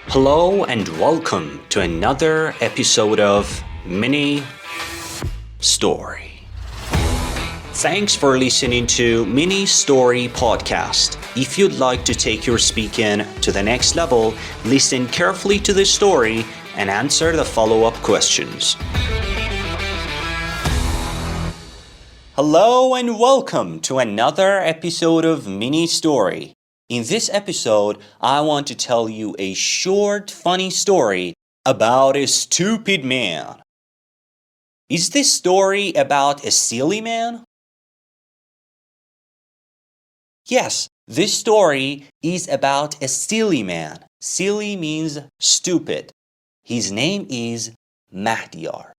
Hello and welcome to another episode of Mini Story. Thanks for listening to Mini Story Podcast. If you'd like to take your speaking to the next level, listen carefully to the story and answer the follow-up questions. Hello and welcome to another episode of Mini Story. In this episode, I want to tell you a short, funny story about a stupid man. Is this story about a silly man? Yes, this story is about a silly man. Silly means stupid. His name is Mahdiyar.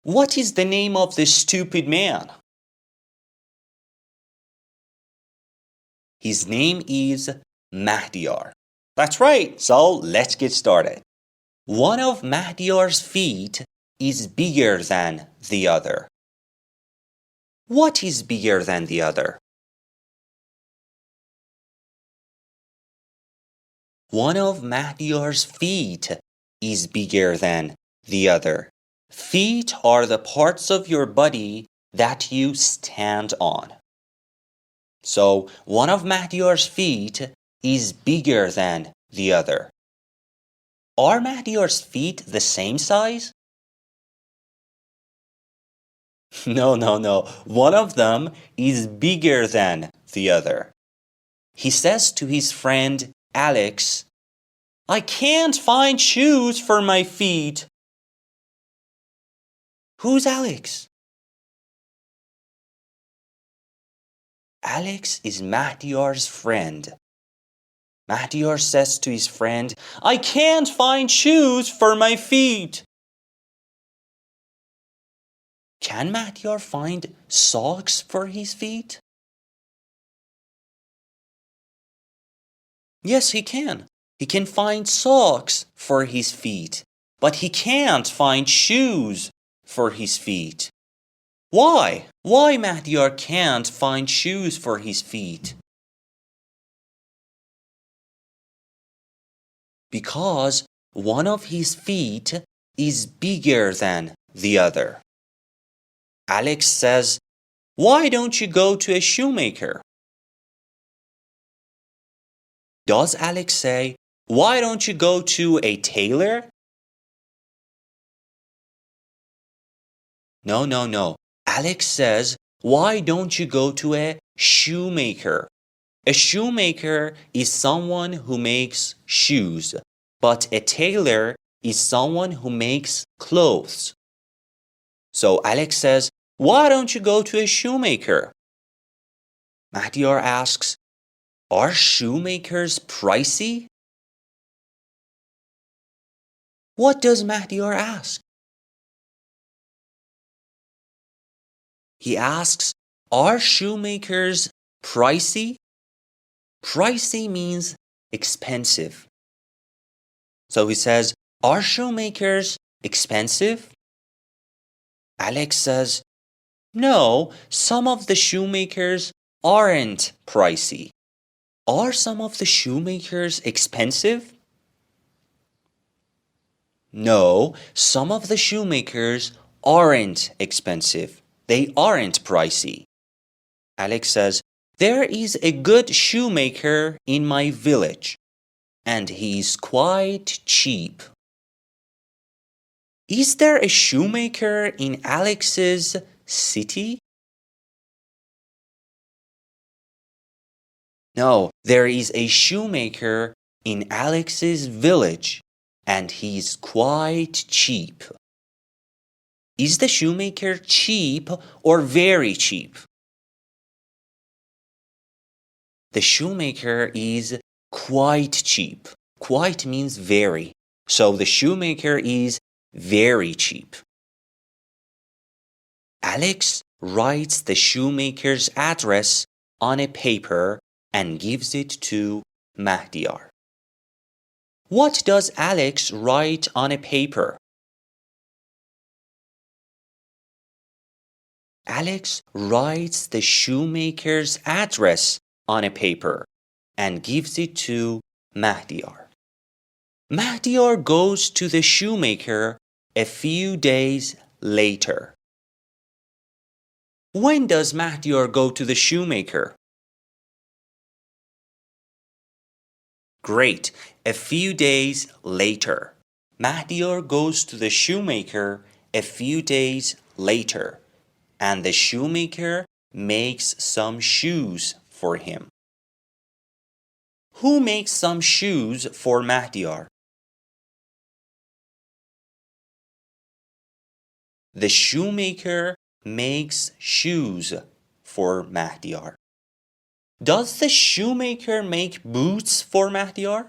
What is the name of this stupid man? His name is Mahdiyar. That's right, so let's get started. One of Mahdiyar's feet is bigger than the other. What is bigger than the other? One of Mahdiyar's feet is bigger than the other. Feet are the parts of your body that you stand on. So, one of Mahdiyar's feet is bigger than the other. Are Mahdiyar's feet the same size? No. One of them is bigger than the other. He says to his friend Alex, "I can't find shoes for my feet." Who's Alex? Alex is Mahdiyar's friend. Mahdiyar says to his friend, "I can't find shoes for my feet." Can Mahdiyar find socks for his feet? Yes, he can. He can find socks for his feet, but he can't find shoes for his feet. Why? Why Mahdiyar can't find shoes for his feet? Because one of his feet is bigger than the other. Alex says, "Why don't you go to a shoemaker?" Does Alex say, "Why don't you go to a tailor?" No. Alex says, "Why don't you go to a shoemaker?" A shoemaker is someone who makes shoes, but a tailor is someone who makes clothes. So Alex says, "Why don't you go to a shoemaker?" Mahdiyar asks, "Are shoemakers pricey?" What does Mahdiyar ask? He asks, "Are shoemakers pricey?" Pricey means expensive. So he says, "Are shoemakers expensive?" Alex says, "No, some of the shoemakers aren't pricey." Are some of the shoemakers expensive? No, some of the shoemakers aren't expensive. They aren't pricey. Alex says, "There is a good shoemaker in my village, and he's quite cheap." Is there a shoemaker in Alex's city? No, there is a shoemaker in Alex's village, and he's quite cheap. Is the shoemaker cheap or very cheap? The shoemaker is quite cheap. Quite means very. So the shoemaker is very cheap. Alex writes the shoemaker's address on a paper and gives it to Mahdiyar. What does Alex write on a paper? Alex writes the shoemaker's address on a paper and gives it to Mahdiyar. Mahdiyar goes to the shoemaker a few days later. When does Mahdiyar go to the shoemaker? Great. A few days later. Mahdiyar goes to the shoemaker a few days later, and the shoemaker makes some shoes for him. Who makes some shoes for Mahdiyar? The shoemaker makes shoes for Mahdiyar. Does the shoemaker make boots for Mahdiyar?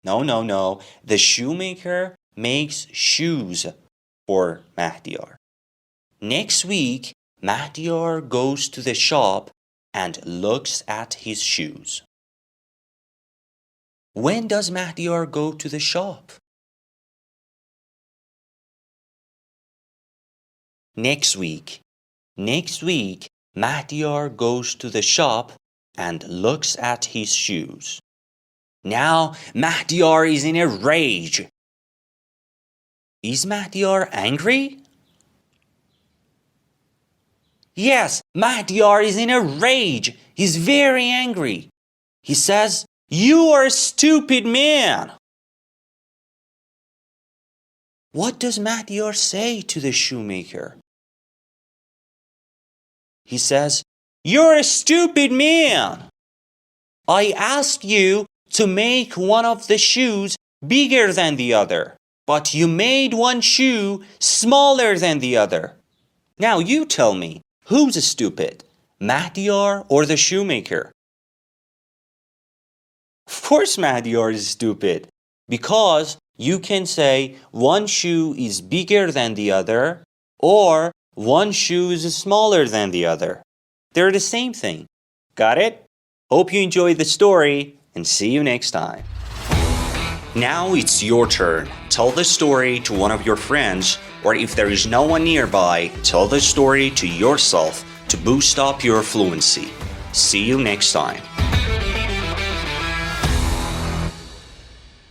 No. The shoemaker makes shoes for Mahdiyar. Next week, Mahdiyar goes to the shop and looks at his shoes. When does Mahdiyar go to the shop? Next week. Next week, Mahdiyar goes to the shop and looks at his shoes. Now, Mahdiyar is in a rage. Is Mahdiyar angry? Yes, Mahdiyar is in a rage. He's very angry. He says, "You are a stupid man." What does Mahdiyar say to the shoemaker? He says, "You're a stupid man. I asked you to make one of the shoes bigger than the other, but you made one shoe smaller than the other. Now you tell me, who's stupid, Mahdiyar or the shoemaker?" Of course Mahdiyar is stupid, because you can say one shoe is bigger than the other, or one shoe is smaller than the other. They're the same thing. Got it? Hope you enjoyed the story, and see you next time. Now it's your turn. Tell the story to one of your friends, or if there is no one nearby, tell the story to yourself to boost up your fluency. See you next time.